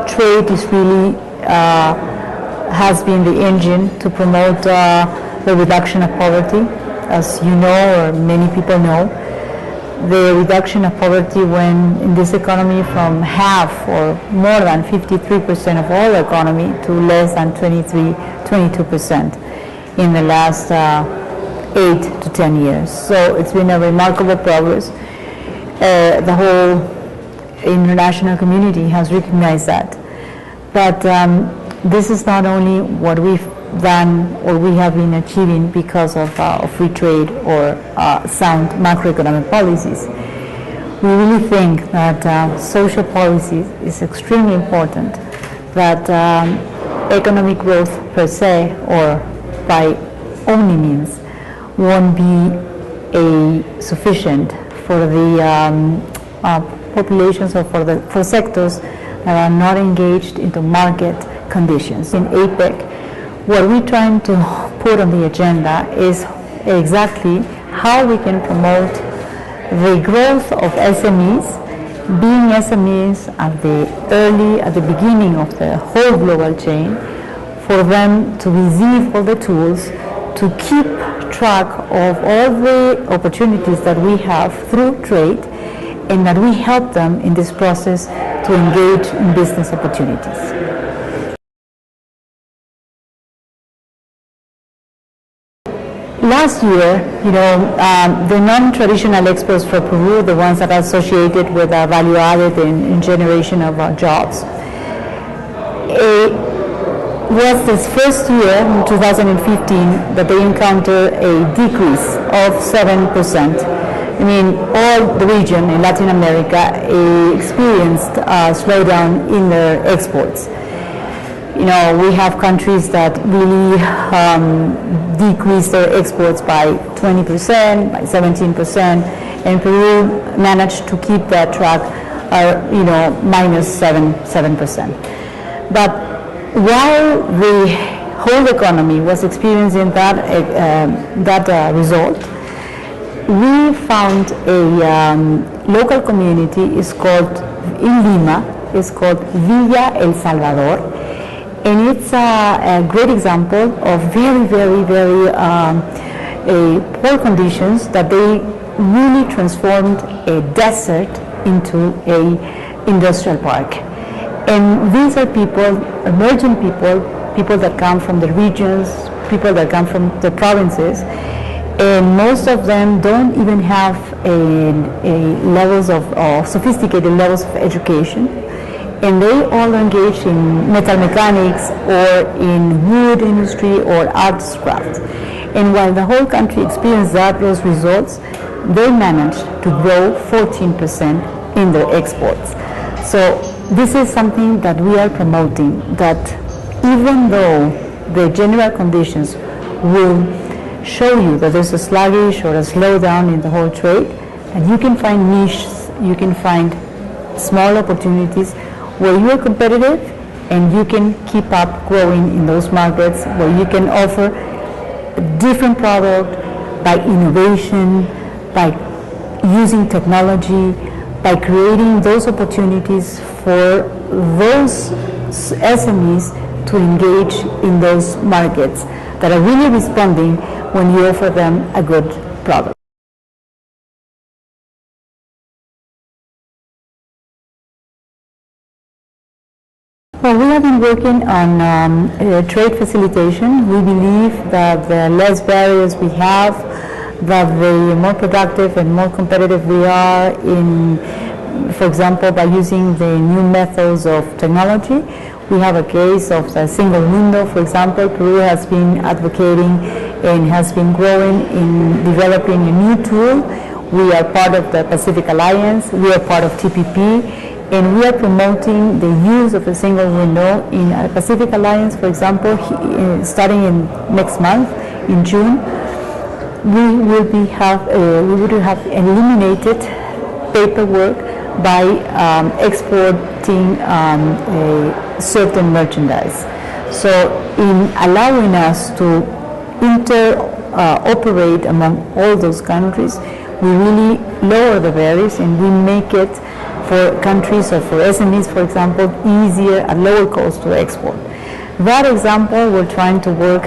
trade is really has been the engine to promote the reduction of poverty. As you know, or many people know, the reduction of poverty when in this economy from half or more than 53% of all economy to less than 22% in the last 8 to 10 years. So it's been a remarkable progress. The whole international community has recognized that. But this is not only what we've done or we have been achieving because of free trade or sound macroeconomic policies. We really think that social policies is extremely important, that economic growth per se or by only means won't be sufficient for the populations or for sectors that are not engaged into market conditions. In APEC, what we're trying to put on the agenda is exactly how we can promote the growth of SMEs, being SMEs at the beginning of the whole global chain, for them to receive all the tools to keep track of all the opportunities that we have through trade, and that we help them in this process to engage in business opportunities. Last year, the non-traditional exports for Peru, the ones that are associated with value added in generation of jobs, was this first year, in 2015, that they encountered a decrease of 7%. I mean, all the region in Latin America experienced a slowdown in their exports. We have countries that really decreased their exports by 20%, by 17%, and Peru managed to keep that track, minus 7%. But while the whole economy was experiencing that result, we found a local community in Lima, is called Villa El Salvador. And it's a great example of very, very, very poor conditions that they really transformed a desert into an industrial park. And these are people, emerging people that come from the regions, people that come from the provinces, and most of them don't even have levels of sophisticated levels of education. And they all engage in metal mechanics or in wood industry or arts craft. And while the whole country experienced those results, they managed to grow 14% in their exports. So this is something that we are promoting, that even though the general conditions will show you that there's a sluggish or a slowdown in the whole trade, and you can find niches, you can find small opportunities where you are competitive and you can keep up growing in those markets, where you can offer a different product by innovation, by using technology, by creating those opportunities for those SMEs to engage in those markets that are really responding when you offer them a good product. Well, we have been working on trade facilitation. We believe that the less barriers we have, that the more productive and more competitive we are in, for example, by using the new methods of technology. We have a case of the single window, for example. Peru has been advocating and has been growing in developing a new tool. We are part of the Pacific Alliance. We are part of TPP. And we are promoting the use of a single window in a Pacific Alliance, for example, starting in next month, in June. We would have eliminated paperwork by exporting certain merchandise. So in allowing us to interoperate among all those countries, we really lower the barriers and we make it for countries or for SMEs, for example, easier at lower cost to export. That example, we're trying to work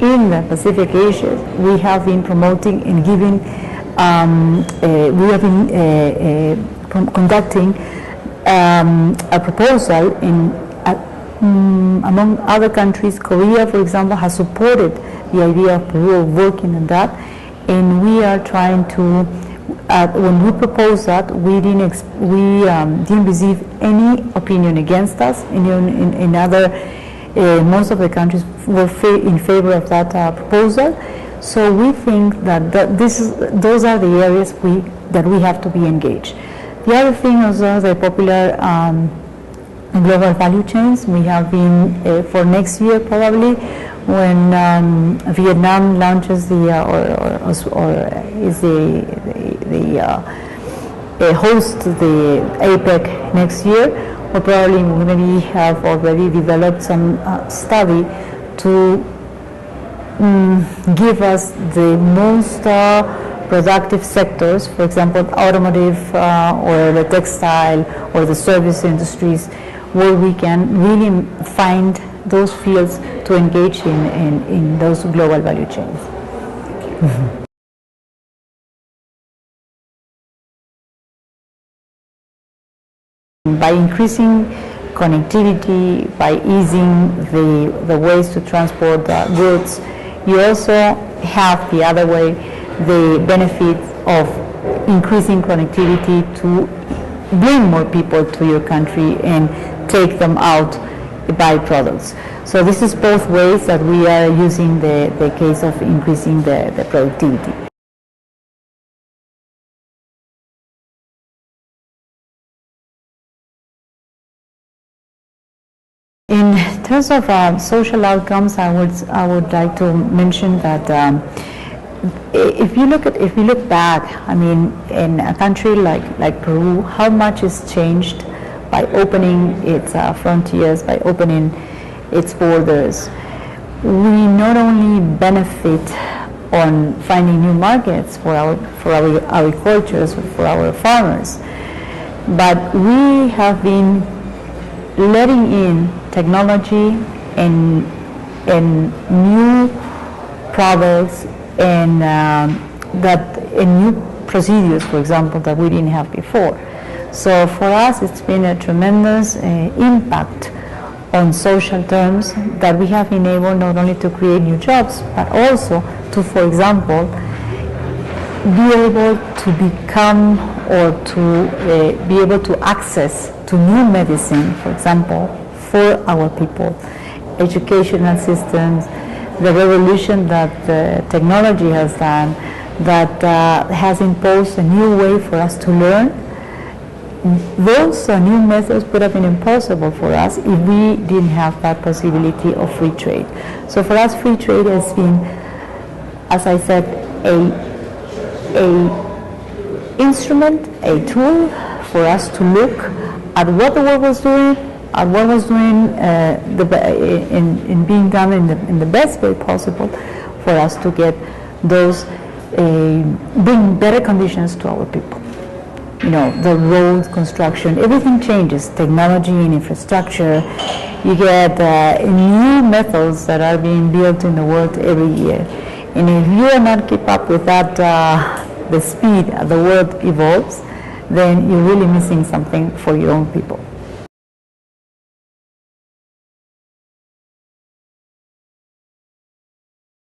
in the Pacific Asia. We have been promoting and giving, we have been conducting a proposal in, among other countries. Korea, for example, has supported the idea of Peru working on that, and we are trying to, when we proposed that, we didn't receive any opinion against us. In other, most of the countries were in favor of that proposal. So we think that those are the areas that we have to be engaged. The other thing is the popular global value chains. We have been, for next year probably, when Vietnam launches host the APEC next year, or probably we have already developed some study to give us the most productive sectors, for example, automotive or the textile or the service industries, where we can really find those fields to engage in those global value chains. By increasing connectivity, by easing the ways to transport goods, you also have the other way, the benefit of increasing connectivity to bring more people to your country and take them out, buy products. So this is both ways that we are using the case of increasing the productivity. In terms of social outcomes, I would like to mention that if you look back, I mean, in a country like Peru, how much is changed by opening its frontiers, by opening its borders. We not only benefit on finding new markets for our agricultures, for our farmers, but we have been letting in technology and new products and new procedures, for example, that we didn't have before. So for us, it's been a tremendous impact on social terms that we have been able not only to create new jobs, but also to, for example, be able to become or to be able to access to new medicine, for example, for our people, educational systems, the revolution that technology has done, that has imposed a new way for us to learn. Those new methods would have been impossible for us if we didn't have that possibility of free trade. So for us, free trade has been, as I said, a instrument, a tool for us to look at what the world was doing, at what was doing in being done in the best way possible for us to get those, bring better conditions to our people. You know, the road construction, everything changes, technology and infrastructure. You get new methods that are being built in the world every year. And if you are not keep up with that, the speed the world evolves, then you're really missing something for your own people.